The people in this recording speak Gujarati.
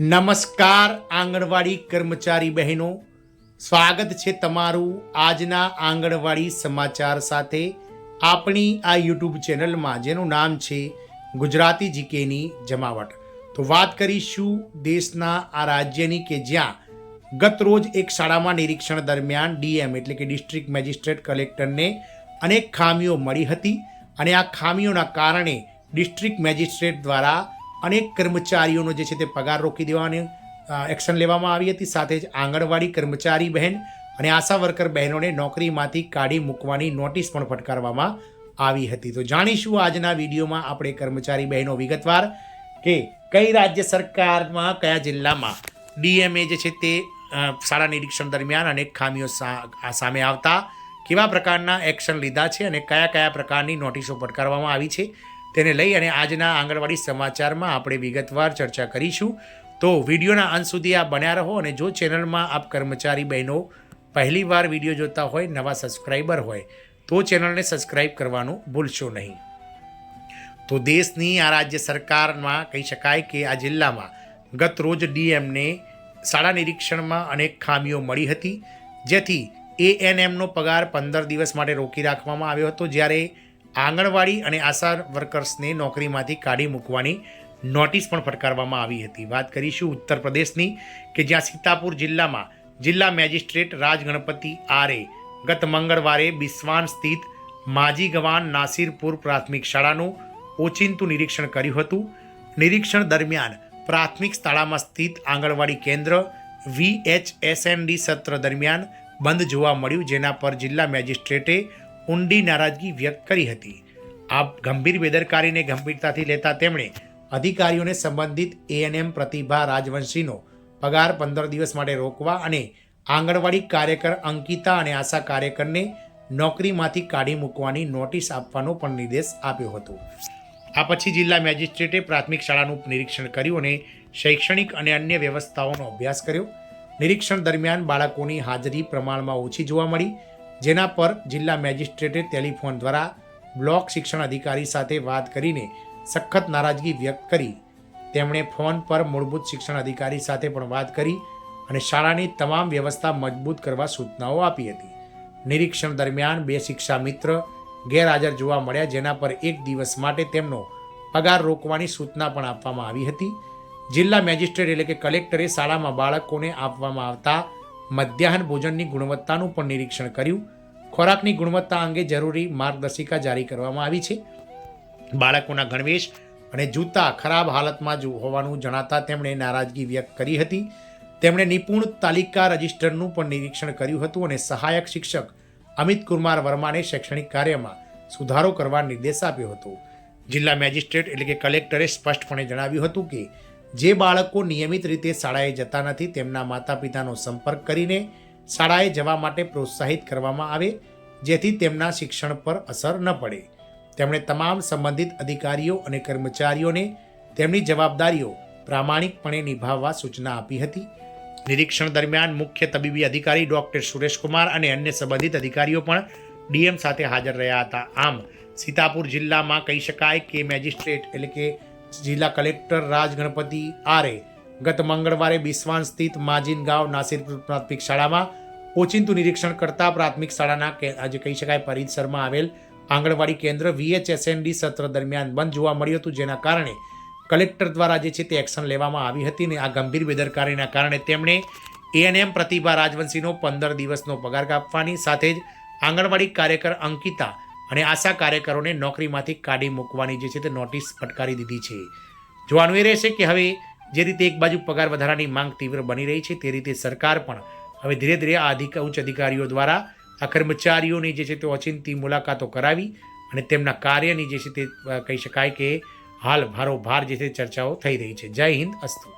નમસ્કાર આંગણવાડી કર્મચારી બહેનો, સ્વાગત છે તમારું આજના આંગણવાડી સમાચાર સાથે આપણી આ યુટ્યુબ ચેનલમાં, જેનું નામ છે ગુજરાતી જીકેની જમાવટ. તો વાત કરીશું દેશના આ રાજ્યની કે જ્યાં ગત રોજ એક શાળામાં નિરીક્ષણ દરમિયાન ડીએમ એટલે કે ડિસ્ટ્રિક્ટ મેજિસ્ટ્રેટ કલેક્ટરને અનેક ખામીઓ મળી હતી અને આ ખામીઓના કારણે ડિસ્ટ્રિક્ટ મેજિસ્ટ્રેટ દ્વારા અનેક કર્મચારીઓનો જે છે તે પગાર રોકી દેવાની એક્શન લેવામાં આવી હતી. સાથે જ આંગણવાડી કર્મચારી બહેન અને આશા વર્કર બહેનોને નોકરીમાંથી કાઢી મૂકવાની નોટિસ પણ ફટકારવામાં આવી હતી. તો જાણીશું આજના વિડીયોમાં આપણે કર્મચારી બહેનો વિગતવાર કે કઈ રાજ્ય સરકારમાં કયા જિલ્લામાં ડીએમએ જે છે તે શાળા નિરીક્ષણ દરમિયાન અનેક ખામીઓ સામે આવતા કેવા પ્રકારના એક્શન લીધા છે અને કયા કયા પ્રકારની નોટિસો ફટકારવામાં આવી છે તેને લઈ અને આજના આંગણવાડી સમાચારમાં આપણે વિગતવાર ચર્ચા કરીશું. તો વિડીયોના અંત સુધી આપ બન્યા રહો અને જો ચેનલમાં આપ કર્મચારી બહેનો પહેલીવાર વિડીયો જોતા હોય, નવા સબસ્ક્રાઈબર હોય તો ચેનલને સબસ્ક્રાઈબ કરવાનું ભૂલશો નહીં. તો દેશની આ રાજ્ય સરકારમાં કહી શકાય કે આ જિલ્લામાં ગત રોજ ડીએમને શાળા નિરીક્ષણમાં અનેક ખામીઓ મળી હતી, જેથી એએનએમનો પગાર 15 દિવસ માટે રોકી રાખવામાં આવ્યો હતો, જ્યારે આંગણવાડી અને આશા વર્કર્સને નોકરીમાંથી કાઢી મૂકવાની નોટિસ પણ ફટકારવામાં આવી હતી. વાત કરીશું ઉત્તર પ્રદેશની કે જ્યાં સીતાપુર જિલ્લામાં જિલ્લા મેજિસ્ટ્રેટ રાજગણપતિ આરે ગત મંગળવારે બિસ્વાન સ્થિત માજી ગવાન નાસિરપુર પ્રાથમિક શાળાનું ઓચિંતું નિરીક્ષણ કર્યું હતું. નિરીક્ષણ દરમિયાન પ્રાથમિક શાળામાં સ્થિત આંગણવાડી કેન્દ્ર VHSND સત્ર દરમિયાન બંધ જોવા મળ્યું, જેના પર જિલ્લા મેજિસ્ટ્રેટે ઊંડી નારાજગી વ્યક્ત કરી હતી. આ ગંભીર બેદરકારીને ગંભીરતાથી લેતા તેમણે અધિકારીઓને સંબંધિત એએનએમ પ્રતિભા રાજવંશીનો પગાર 15 દિવસ માટે રોકવા અને આંગણવાડી કાર્યકર અંકિતા અને આશા કાર્યકરને નોકરીમાંથી કાઢી મૂકવાની નોટિસ આપવાનો પણ નિર્દેશ આપ્યો હતો. આ પછી જિલ્લા મેજિસ્ટ્રેટે પ્રાથમિક શાળાનું નિરીક્ષણ કર્યું અને શૈક્ષણિક અને અન્ય વ્યવસ્થાઓનો અભ્યાસ કર્યો. નિરીક્ષણ દરમિયાન બાળકોની હાજરી પ્રમાણમાં ઓછી જોવા મળી, જેના પર જિલ્લા મેજિસ્ટ્રેટે ટેલિફોન દ્વારા બ્લોક શિક્ષણ અધિકારી સાથે વાત કરીને સખત નારાજગી વ્યક્ત કરી. તેમણે ફોન પર મૂળભૂત શિક્ષણ અધિકારી સાથે પણ વાત કરી અને શાળાની તમામ વ્યવસ્થા મજબૂત કરવા સૂચનાઓ આપી હતી. નિરીક્ષણ દરમિયાન 2 શિક્ષા મિત્ર ગેરહાજર જોવા મળ્યા, જેના પર 1 દિવસ માટે તેમનો પગાર રોકવાની સૂચના પણ આપવામાં આવી હતી. જિલ્લા મેજિસ્ટ્રેટ એટલે કે કલેક્ટરે શાળામાં બાળકોને આપવામાં આવતા મધ્યાહન ભોજનની ગુણવત્તાનું પણ નિરીક્ષણ કર્યું. ખોરાકની ગુણવત્તા અંગે જરૂરી માર્ગદર્શિકા જારી કરવામાં આવી છે. બાળકોના ગણવેશ અને જૂતા ખરાબ હાલતમાં હોવાનું જણાતા તેમણે નારાજગી વ્યક્ત કરી હતી. તેમણે નિપુણ તાલિકા રજિસ્ટરનું પણ નિરીક્ષણ કર્યું હતું અને સહાયક શિક્ષક અમિત કુમાર વર્માને શૈક્ષણિક કાર્યમાં સુધારો કરવા નિર્દેશ આપ્યો હતો. જિલ્લા મેજિસ્ટ્રેટ એટલે કે કલેક્ટરે સ્પષ્ટપણે જણાવ્યું હતું કે જે બાળકો નિયમિત રીતે શાળાએ જતા નથી તેમના માતા પિતાનો સંપર્ક કરીને શાળાએ જવા માટે પ્રોત્સાહિત કરવામાં આવે, જેથી તેમના શિક્ષણ પર અસર ન પડે. તેમણે તમામ સંબંધિત અધિકારીઓ અને કર્મચારીઓને તેમની જવાબદારીઓ પ્રામાણિકપણે નિભાવવા સૂચના આપી હતી. નિરીક્ષણ દરમિયાન મુખ્ય તબીબી અધિકારી ડૉક્ટર સુરેશકુમાર અને અન્ય સંબંધિત અધિકારીઓ પણ ડીએમ સાથે હાજર રહ્યા હતા. આમ સીતાપુર જિલ્લામાં કહી શકાય કે મેજિસ્ટ્રેટ એટલે કે જિલ્લા કલેક્ટર રાજગણપતિ આરે ગત મંગળવારે બિસ્વાન સ્થિત માજીનગાંવ નાસિરપુર પ્રાથમિક શાળામાં ઓચિંતું નિરીક્ષણ કરતા પ્રાથમિક શાળાના આજે કહી શકાય પરિસરમાં આવેલ આંગણવાડી કેન્દ્ર VHSND સત્ર દરમિયાન બંધ જોવા મળ્યું હતું, જેના કારણે કલેક્ટર દ્વારા જે છે તે એક્શન લેવામાં આવી હતી અને આ ગંભીર બેદરકારીના કારણે તેમણે એએનએમ પ્રતિભા રાજવંશીનો 15 દિવસનો પગાર કાપવાની સાથે જ આંગણવાડી કાર્યકર અંકિતા અને આશા કાર્યકરોને નોકરીમાંથી કાઢી મૂકવાની જે છે તે નોટિસ ફટકારી દીધી છે. જોવાનું એ રહેશે કે હવે જે રીતે એક બાજુ પગાર વધારાની માંગ તીવ્ર બની રહી છે, તે રીતે સરકાર પણ હવે ધીરે ધીરે આ ઉચ્ચ અધિકારીઓ દ્વારા આ કર્મચારીઓની જે છે તે ઓચિંતી મુલાકાતો કરાવી અને તેમના કાર્યની જે છે તે કહી શકાય કે હાલ ભારોભાર જે છે ચર્ચાઓ થઈ રહી છે. જય હિન્દ, અસ્તુ.